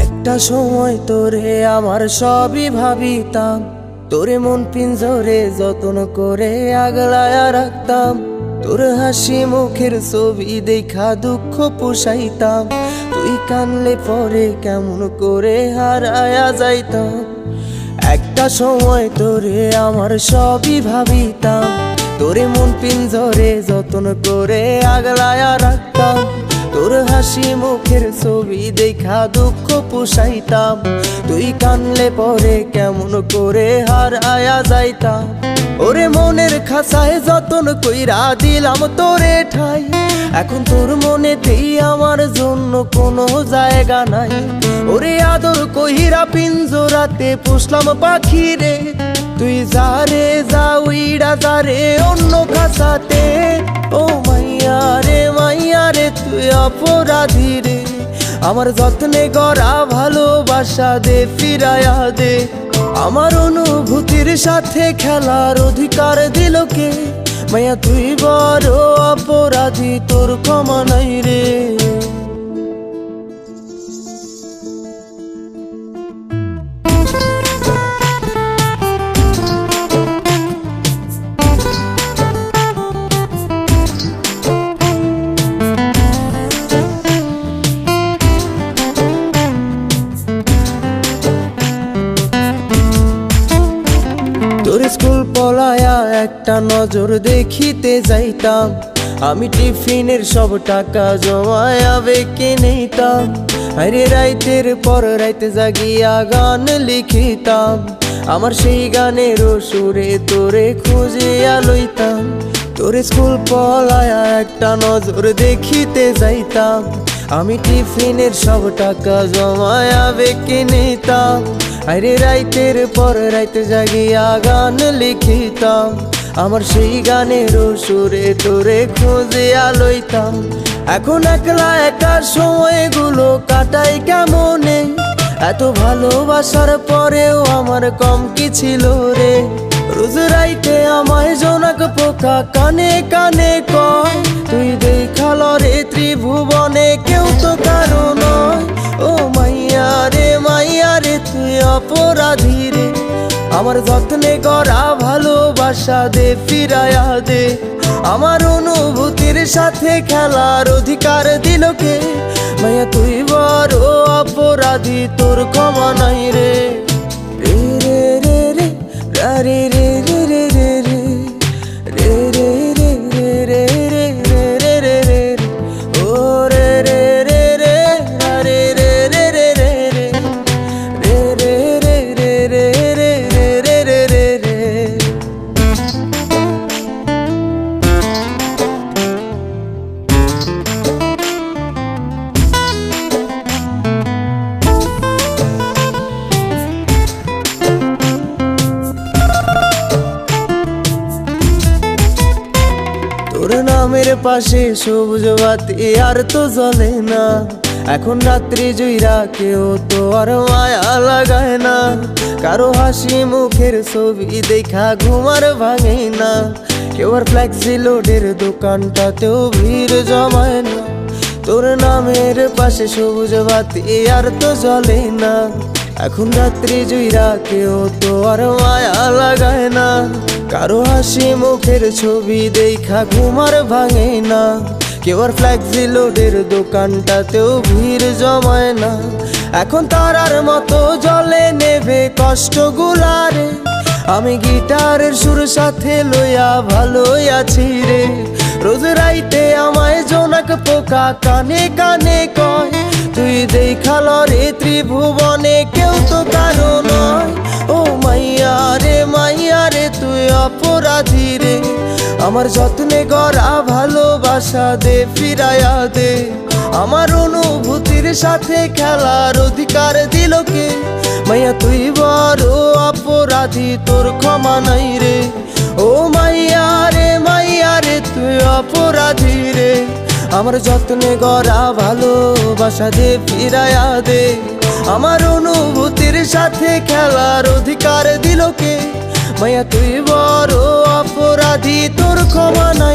একটা সময় তোরে আমার সবই ভাবিতাম, তোরে মন পিঞ্জরে যত্ন করে আগলায়া রাখতাম। তোর হাসি মুখের ছবি দেখা দুঃখ পোষাইতাম, তুই কানলে পরে কেমন করে হারায়া যাইতাম। একটা সময় তোরে আমার সবই ভাবিতাম, তোরে মন পিঞ্জরে যত্ন করে আগলায়া রাখতাম। তোর হাসি মুখের ছবি দেখা দুঃখ পোষাইতাম, তুই কানলে পরে কেমন করে হারায়া যাইতাম। ওরে মনের খাঁচায় যতন কইরা দিলাম তোরে ঠাই, এখন তোর মনেতেই আমার জন্য কোনো জায়গা নাই। ওরে আদর কইরা পিঞ্জরাতে পুষলাম পাখি রে, তুই যারে যা উইড়া যারে অন্য খাঁচাতে। ও মাইয়া রে তুই অপরাধী রে, আমার যত্নে গড়া ভালোবাসা দে ফিরায়া দে। আমার অনুভূতির সাথে খেলার অধিকার দিল কে? মাইয়া তুই বড় অপরাধী, তোর ক্ষমা নাই রে। তোর স্কুল পলায়া একটা নজর দেখিতে যাইতাম, আমি টিফিনের সব টাকা জমায়া বেঁকে নিতাম। আরে রাইতের পর রাইতে জাগিয়া গান লিখিতাম, আমার সেই গানের সুরে তোরে খুঁজিয়া লইতাম। তোর স্কুল পলায়া একটা নজর দেখিতে যাইতাম, আমি টিফিনের সব টাকা জমায়া বেঁকে নিতাম। আরে রাইতের পর রাইতে জাগিয়া গান লিখিতাম, আমার সেই গানের সুরে তোরে খুঁজিয়া লইতাম। এখন একলা একা সময়গুলো কাটাই কেমনে, এত ভালোবাসার পরেও আমার কম কি ছিল রে। রোজ রাইতে আমায় জোনাক পোকা কানে কানে কয়, তুই দেখাল রে ত্রিভুবনে কেউ তো কারো নয়। ও মাইয়া রে তুই অপরাধী রে, আমার যত্নে গড়া ভালোবাসা দে ফিরায়া দে। আমার অনুভূতির সাথে খেলার অধিকার দিল কে? মাইয়া তুই বড় অপরাধী, তোর ক্ষমা নাই রে। রে রে রে রে রে রে রে রে রে রে রে রে রে রে রে রে রে রে ও রে রে রে রে রে রে রে রে রে রে রে রে রে রে রে রে। তোর নামের পাশে সবুজ বাতি আর তো জ্বলে না, এখন রাত্রি জুইরা কেউ তো আর মায়া লাগায় না। কারো হাসি মুখের ছবি দেখা ঘুমার ভাঙে না, কেউ আর ফ্লেক্সি লোডের দোকানটাতেও ভিড় জমায় না। তোর নামের পাশে সবুজ বাতি আর তো জ্বলে না, এখন রাত্রি জুইরা কেউ তো আর মায়া লাগায় না। কারো হাসি মুখের ছবি দেখা ঘুমার ভাঙে না, কেউ আর ফ্লেক্সি লোডের দোকানটাতেও ভিড় জমায় না। এখন তারার মতো জলে নেবে কষ্টগুলারে, আমি গিটারের সুর সাথে লইয়া ভালোই আছি রে। রোজ রাইতে আমায় জোনাক পোকা কানে কানে কয়, তুই দেখাল রে ত্রিভুবনে কেউ তো কারো নয়। ও মাইয়া রে তুই অপরাধী রে, আমার যত্নে গড়া ভালোবাসা দে ফিরায়া দে। আমার অনুভূতির সাথে খেলার অধিকার দিল কে? মাইয়া তুই বড় অপরাধী তোর ক্ষমা নাই রে। ও মাইয়া রে তুই অপরাধী রে। আমার যত্নে গড়া ভালোবাসা দে ফিরায়া দে। আমার অনুভূতির সাথে খেলার অধিকার দিল কে? মাইয়া তুই বড় অপরাধী তোর ক্ষমা নাই।